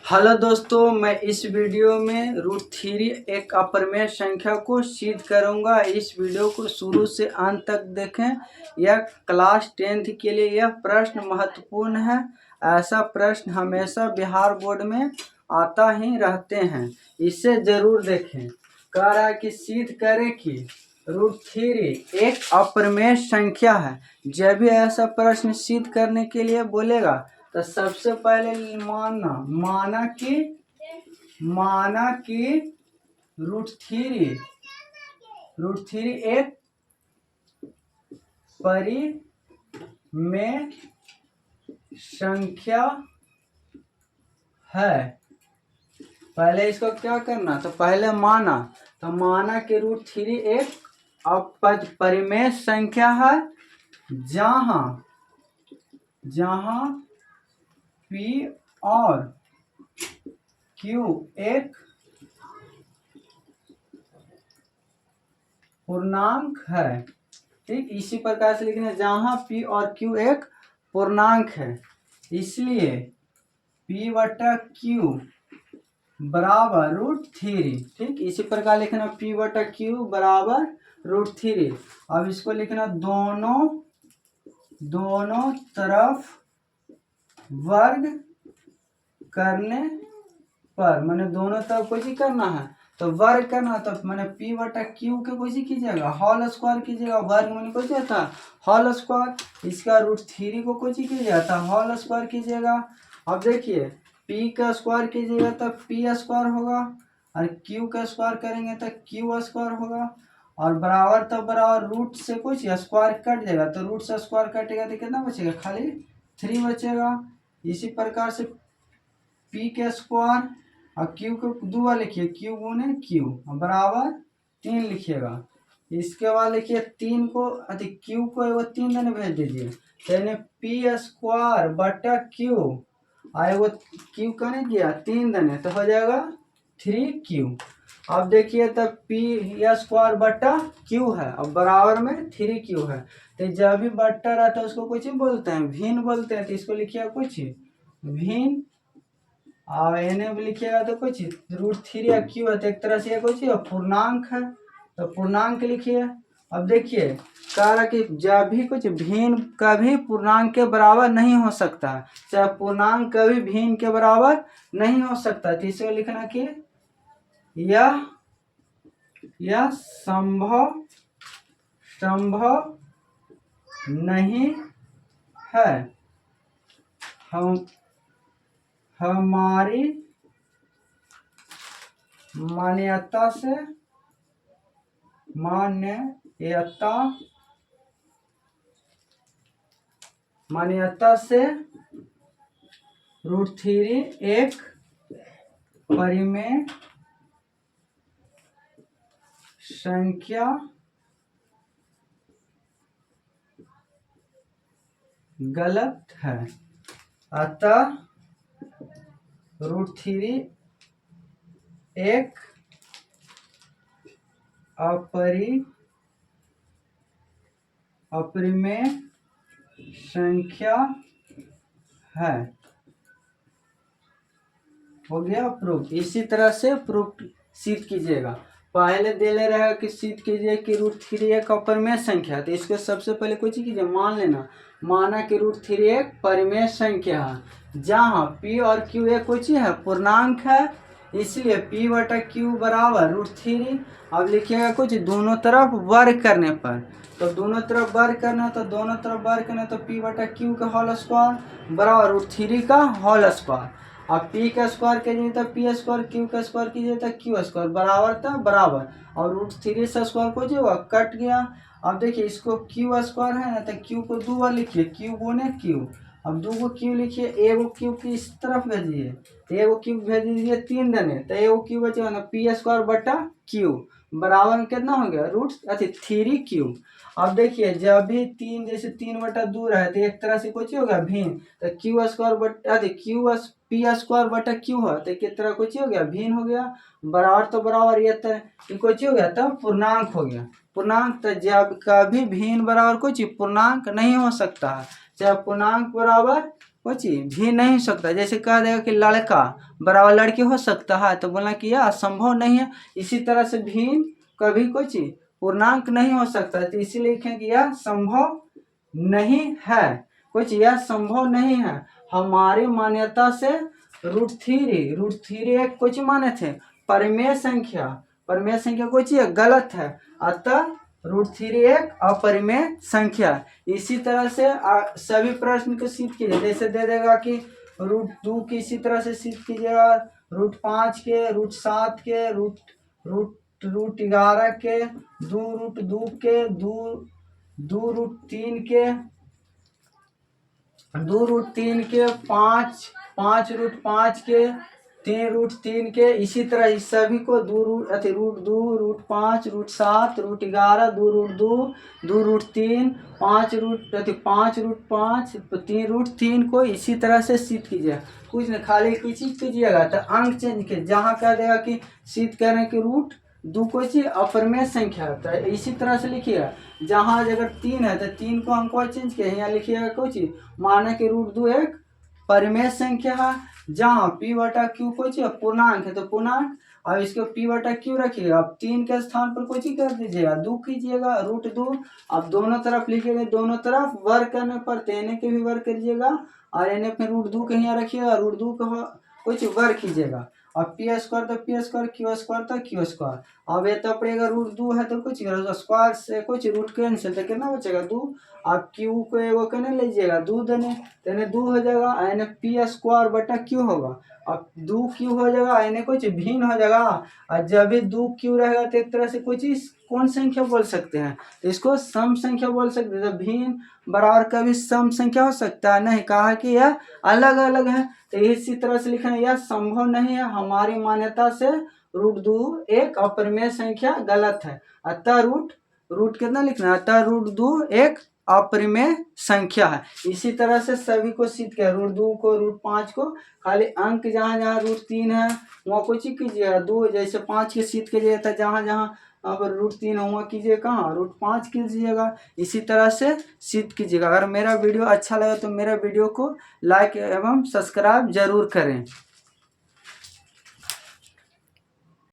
Hello दोस्तों, मैं इस वीडियो में √3 एक अपरिमेय संख्या को सिद्ध करूंगा। इस वीडियो को शुरू से अंत तक देखें। यह क्लास 10th के लिए यह प्रश्न महत्वपूर्ण है। ऐसा प्रश्न हमेशा बिहार बोर्ड में आता ही रहते हैं, इसे जरूर देखें। कह रहा है कि सिद्ध करें कि √3 एक अपरिमेय संख्या है। जब भी ऐसा प्रश्न सिद्ध करने के लिए बोलेगा तो सबसे पहले माना कि √3 एक परिमेय संख्या है। पहले इसको क्या करना, तो पहले माना कि √3 एक परिमेय संख्या है जहां P और Q एक पूर्णांक है। ठीक, इसी प्रकार से लिखना, जहां P और Q एक पूर्णांक है, इसलिए P/Q बराबर √3। ठीक, इसी प्रकार लिखना P/Q बराबर √3। अब इसको लिखना दोनों तरफ वर्ग करने पर, मैंने दोनों तरफ कुछ करना है तो वर्ग करना, तो मैंने P/Q के कुछ कीजिएगा होल स्क्वायर कीजिएगा। वर्ग मैंने कुछ था होल स्क्वायर, इसका √3 को कुछ कीजिएगा तो होल स्क्वायर कीजिएगा। अब देखिए P का स्क्वायर कीजिएगा तो P स्क्वायर होगा, और Q का स्क्वायर करेंगे तो Q स्क्वायर होगा, और बराबर तो बराबर रूट से कुछ स्क्वायर कट जाएगा, तो रूट से स्क्वायर कटेगा तो कितना बचेगा, खाली 3 बचेगा। इसी प्रकार से P के स्क्वायर और Q को 2 बार लिखिए, Q गुने Q बराबर 3 लिखिएगा। इसके बाद लिखिए 3 को Q को वो 3 देने भेज दीजिए, यानी P² Q और वो Q करने किया 3 देने, तो हो जाएगा 3Q। अब देखिए तब P² है, अब बराबर में 3Q है। तो जब भी बट्टा रहता है उसको कुछ बोलते हैं, भिन्न बोलते हैं। तो इसको लिखिए कुछ भिन्न, और एने भी लिखिएगा तो कुछ √3 या Q है, तो एक तरह से कुछ पूर्णांक है, तो पूर्णांक लिखिए। अब देखिए कह रहा कि जब भी कुछ भिन्न कभी पूर्णांक के बराबर नहीं हो सकता, चाहे पूर्णांक कभी भिन्न के बराबर नहीं हो सकता। तो इसको लिखना कि यह संभव नहीं है। हमारी मान्यता से √3 एक परिमेय संख्या गलत है। अतः √3 एक अपरिमेय संख्या है। हो गया प्रूफ। इसी तरह से प्रूफ सिद्ध कीजिएगा। पहले दे ले रहा है कि सिद्ध कीजिए कि √3 एक अपरिमेय संख्या, तो इसको सबसे पहले कुछ कीजिए, माना कि √3 एक परिमेय संख्या है जहाँ P और Q एक कुछ है पूर्णांक है, इसलिए P/Q बराबर √3। अब लिखिएगा कुछ दोनों तरफ वर्ग करने पर, तो दोनों तरफ वर्ग करना, तो P/Q का होल स्क्वायर बराबर √3 का होल स्क्वायर। अब P का स्क्वायर कीजिए तो P², Q का स्क्वायर कीजिए तो Q² बराबर था बराबर, और √3 से स्क्वायर को जो कट गया। अब देखिए इसको Q² है ना, तो Q को 2 बार लिखिए, Q गुने Q। अब 2 को Q लिखिए, एगो Q की इस तरफ भेजिए, एगो Q भेज दीजिए 3 देने, तो एगो Q बचेगा ना, P²/Q बराबर में कितना हो गया 3Q। अब देखिए जब भी 3 जैसे 3/2 रहे तो एक तरह से कुछ होगा भिन्न, तो P²/Q है, तो किस तरह कुछ हो गया भिन्न हो गया, बराबर तो बराबर, ये कुछ हो गया तब पूर्णांक हो गया। पूर्णांक तो जब कभी भिन्न बराबर कुछ पूर्णांक नहीं हो सकता है, चाहे पूर्णांक बराबर कुछ भी नहीं हो सकता। जैसे कह देगा कि लड़का बराबर लड़की हो सकता है, तो बोलना कि यह असंभव नहीं है। इसी तरह से भिन्न कभी कुछ पूर्णांक नहीं हो सकता, तो इसीलिए लिखें कि यह संभव नहीं है। कुछ यह संभव नहीं है हमारी मान्यता से। √3 एक कुछ माने थे परिमेय संख्या। परिमेय संख्या कुछ गलत है, अतः √3 एक अपरिमेय संख्या। इसी तरह से सभी प्रश्न को सिद्ध कीजिए। जैसे दे देगा कि √2 की इसी तरह से सिद्ध कीजिएगा, √5 के, √7 के, √11 के, 2√2 के, 2√3 के, 2√3 के, 5√5 के, 3√3 के। इसी तरह इस सभी को √2, √5, √7, √11, 2√2, 2√3, 5√5, 3√3 को इसी तरह से सिद्ध कीजिए। कुछ नहीं, खाली कोई चीज कीजिएगा तो अंक चेंज कीजिए। जहाँ कह देगा कि सिद्ध करें कि √2 को अपरिमेय संख्या होता है, इसी तरह से लिखिएगा। जहाँ अगर 3 है तो 3 को अंक चेंज किया, यहाँ लिखिएगा कुछ माना कि √2 एक परिमेय संख्या है। जहाँ p/q कुछ पूर्णांक है तो पूर्णांक, अब इसको p/q रखिएगा। अब 3 के स्थान पर कुछ कर दीजिएगा, 2 कीजिएगा, √2। अब दोनों तरफ लिखिएगा, दोनों तरफ वर्ग करने पर n के भी वर्ग करिएगा और n पे √2 के यहाँ रखिएगा, √2 का कुछ वर्ग कीजिएगा। अब p² तो p², q² तो q²। अब ये तो पड़ेगा √2 है तो कुछ स्क्वायर से कुछ रूट कैंसिल, तो कितना बचेगा 2। अब q को एगो कहने लीजिएगा 2 देने, तो 2 हो जाएगा, यानी p²/q होगा। अब 2q हो जाएगा, यानी कुछ भिन्न हो जाएगा। और जब भी 2q रहेगा तो एक तरह से कुछ कौन संख्या बोल सकते हैं, तो इसको सम संख्या बोल सकते हैं। तो भिन्न बराबर कभी सम संख्या हो सकता है नहीं, कहा कि यह अलग अलग है। तो इसी तरह से लिखना, यह संभव नहीं है हमारी मान्यता से। √2 एक अपरिमेय संख्या गलत है, अतः रूट कितना लिखना है, अतः √2 एक अपरिमेय संख्या है। इसी तरह से सभी को सिद्ध किया, √2 को, √5 को। खाली अंक जहाँ जहाँ √3 है वहाँ कुछ कीजिएगा 2, जैसे 5 के सिद्ध कीजिएगा तो जहाँ जहाँ अब √3 है वहाँ कीजिए कहाँ √5 कीजिएगा। इसी तरह से सिद्ध कीजिएगा। अगर मेरा वीडियो अच्छा लगा तो मेरा वीडियो को लाइक एवं सब्सक्राइब जरूर करें।